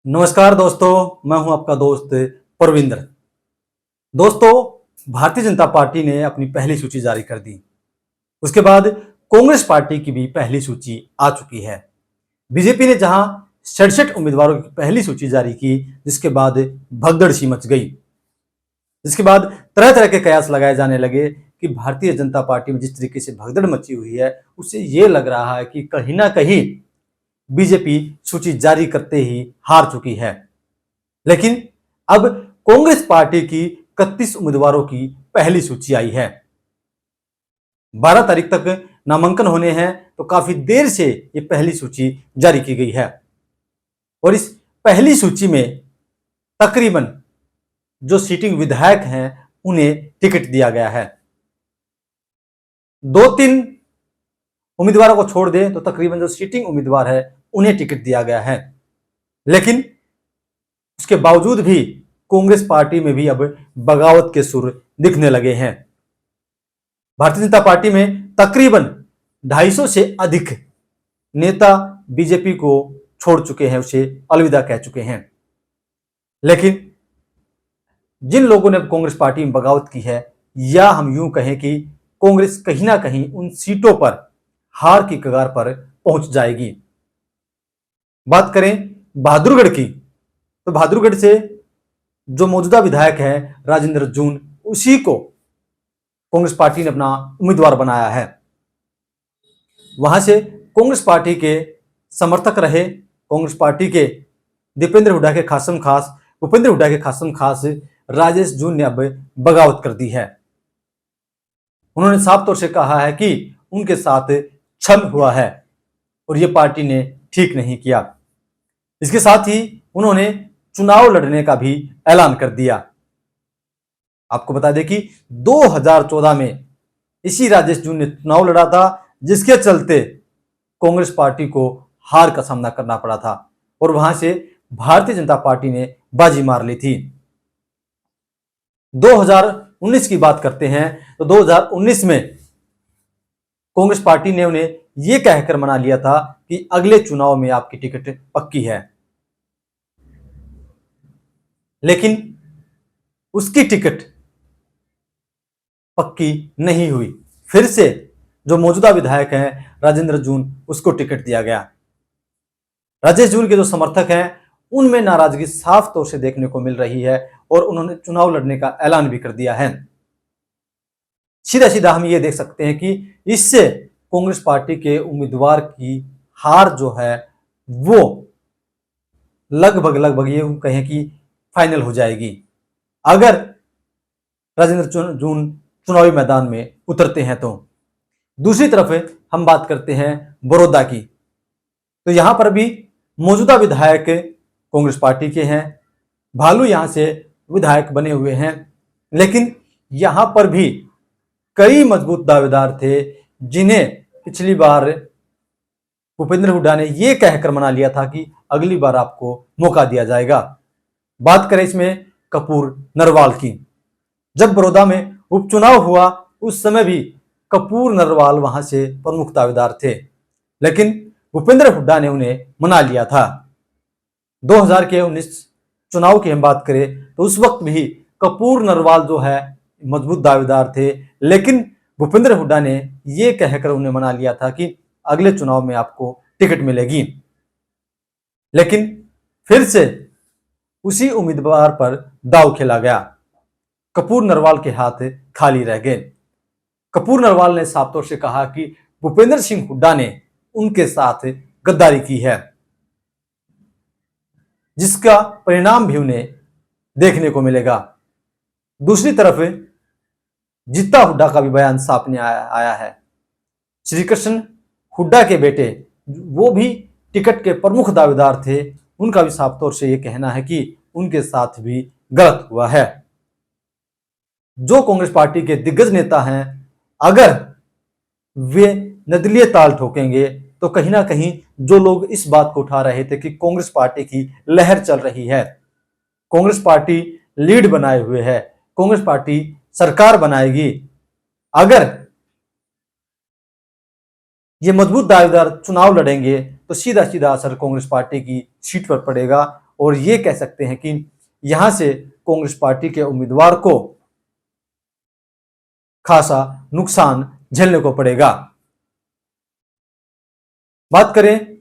नमस्कार दोस्तों, मैं हूं आपका दोस्त परविंदर। दोस्तों, भारतीय जनता पार्टी ने अपनी पहली सूची जारी कर दी। उसके बाद कांग्रेस पार्टी की भी पहली सूची आ चुकी है। बीजेपी ने जहां 67 उम्मीदवारों की पहली सूची जारी की, जिसके बाद भगदड़ सी मच गई। जिसके बाद तरह तरह के कयास लगाए जाने लगे कि भारतीय जनता पार्टी में जिस तरीके से भगदड़ मची हुई है, उससे ये लग रहा है कि कहीं ना कहीं बीजेपी सूची जारी करते ही हार चुकी है। लेकिन अब कांग्रेस पार्टी की 31 उम्मीदवारों की पहली सूची आई है। 12 तारीख तक नामांकन होने हैं, तो काफी देर से ये पहली सूची जारी की गई है। और इस पहली सूची में तकरीबन जो सीटिंग विधायक हैं, उन्हें टिकट दिया गया है। 2-3 उम्मीदवारों को छोड़ दें तो तकरीबन जो सीटिंग उम्मीदवार है, उन्हें टिकट दिया गया है। लेकिन उसके बावजूद भी कांग्रेस पार्टी में भी अब बगावत के सुर दिखने लगे हैं। भारतीय जनता पार्टी में तकरीबन 250 से अधिक नेता बीजेपी को छोड़ चुके हैं, उसे अलविदा कह चुके हैं। लेकिन जिन लोगों ने कांग्रेस पार्टी में बगावत की है, या हम यूं कहें कि कांग्रेस कहीं ना कहीं उन सीटों पर हार की कगार पर पहुंच जाएगी। बात करें बहादुरगढ़ की, तो बहादुरगढ़ से जो मौजूदा विधायक है राजेंद्र जून, उसी को कांग्रेस पार्टी ने अपना उम्मीदवार बनाया है। वहां से कांग्रेस पार्टी के समर्थक रहे, कांग्रेस पार्टी के दीपेंद्र हुड्डा के खासम खास भूपेंद्र हुड्डा के खासम खास राजेश जून ने अब बगावत कर दी है। उन्होंने साफ तौर से कहा है कि उनके साथ छल हुआ है और यह पार्टी ने ठीक नहीं किया। इसके साथ ही उन्होंने चुनाव लड़ने का भी ऐलान कर दिया। आपको बता दें कि 2014 में इसी राजेश जून ने चुनाव लड़ा था, जिसके चलते कांग्रेस पार्टी को हार का सामना करना पड़ा था और वहां से भारतीय जनता पार्टी ने बाजी मार ली थी। 2019 की बात करते हैं, तो 2019 में कांग्रेस पार्टी ने उन्हें यह कहकर मना लिया था कि अगले चुनाव में आपकी टिकट पक्की है। लेकिन उसकी टिकट पक्की नहीं हुई। फिर से जो मौजूदा विधायक हैं राजेंद्र जून, उसको टिकट दिया गया। राजेश जून के जो समर्थक हैं, उनमें नाराजगी साफ तौर से देखने को मिल रही है और उन्होंने चुनाव लड़ने का ऐलान भी कर दिया है। सीधा सीधा हम ये देख सकते हैं कि इससे कांग्रेस पार्टी के उम्मीदवार की हार जो है वो लगभग ये कहें कि फाइनल हो जाएगी, अगर राजेंद्र जून चुनावी मैदान में उतरते हैं तो। दूसरी तरफ हम बात करते हैं बड़ौदा की, तो यहां पर भी मौजूदा विधायक कांग्रेस पार्टी के हैं। भालू यहां से विधायक बने हुए हैं, लेकिन यहां पर भी कई मजबूत दावेदार थे, जिन्हें पिछली बार भूपेंद्र हुड्डा ने यह कहकर मना लिया था कि अगली बार आपको मौका दिया जाएगा। बात करें इसमें कपूर नरवाल की, जब बड़ौदा में उपचुनाव हुआ, उस समय भी कपूर नरवाल वहां से प्रमुख दावेदार थे, लेकिन भूपेंद्र हुड्डा ने उन्हें मना लिया था। 2019 चुनाव की हम बात करें तो उस वक्त भी कपूर नरवाल जो है मजबूत दावेदार थे, लेकिन भूपेंद्र हुड्डा ने यह कहकर उन्हें मना लिया था कि अगले चुनाव में आपको टिकट मिलेगी। लेकिन फिर से उसी उम्मीदवार पर दांव खेला गया, कपूर नरवाल के हाथ खाली रह गए। कपूर नरवाल ने साफ तौर से कहा कि भूपेंद्र सिंह हुड्डा ने उनके साथ गद्दारी की है, जिसका परिणाम भी उन्हें देखने को मिलेगा। दूसरी तरफ जित्ता हुड्डा का भी बयान सामने आया है। श्री कृष्ण हुड्डा के बेटे, वो भी टिकट के प्रमुख दावेदार थे, उनका भी साफ तौर से यह कहना है कि उनके साथ भी गलत हुआ है। जो कांग्रेस पार्टी के दिग्गज नेता हैं, अगर वे निर्दलीय ताल ठोकेंगे तो कहीं ना कहीं जो लोग इस बात को उठा रहे थे कि कांग्रेस पार्टी की लहर चल रही है, कांग्रेस पार्टी लीड बनाए हुए है, कांग्रेस पार्टी सरकार बनाएगी, अगर ये मजबूत दावेदार चुनाव लड़ेंगे तो सीधा सीधा असर कांग्रेस पार्टी की सीट पर पड़ेगा और ये कह सकते हैं कि यहां से कांग्रेस पार्टी के उम्मीदवार को खासा नुकसान झेलने को पड़ेगा। बात करें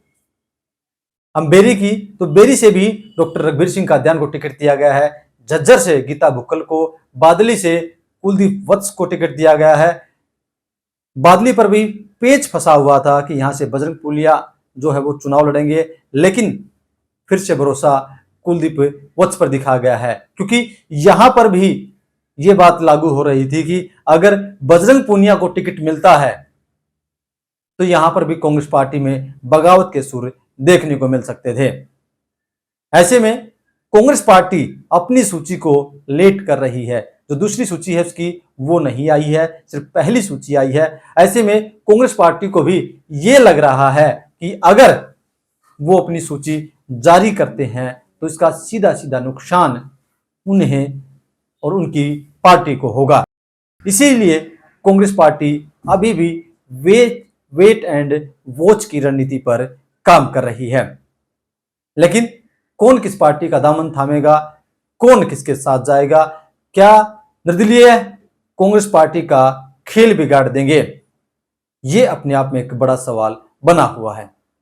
हम बेरी की, तो बेरी से भी डॉक्टर रघुवीर सिंह कादियान को टिकट दिया गया है। झज्जर से गीता बुक्कल को, बादली से कुलदीप वत्स को टिकट दिया गया है। बादली पर भी पेच फंसा हुआ था कि यहां से बजरंग पुनिया जो है वो चुनाव लड़ेंगे, लेकिन फिर से भरोसा कुलदीप वत्स पर दिखा गया है, क्योंकि यहां पर भी ये बात लागू हो रही थी कि अगर बजरंग पुनिया को टिकट मिलता है तो यहां पर भी कांग्रेस पार्टी में बगावत के सुर देखने को मिल सकते थे। ऐसे में कांग्रेस पार्टी अपनी सूची को लेट कर रही है। जो दूसरी सूची है उसकी वो नहीं आई है, सिर्फ पहली सूची आई है। ऐसे में कांग्रेस पार्टी को भी ये लग रहा है कि अगर वो अपनी सूची जारी करते हैं तो इसका सीधा सीधा नुकसान उन्हें और उनकी पार्टी को होगा। इसीलिए कांग्रेस पार्टी अभी भी वेट एंड वॉच की रणनीति पर काम कर रही है। लेकिन कौन किस पार्टी का दामन थामेगा, कौन किसके साथ जाएगा, क्या निर्दलीय कांग्रेस पार्टी का खेल बिगाड़ देंगे, ये अपने आप में एक बड़ा सवाल बना हुआ है।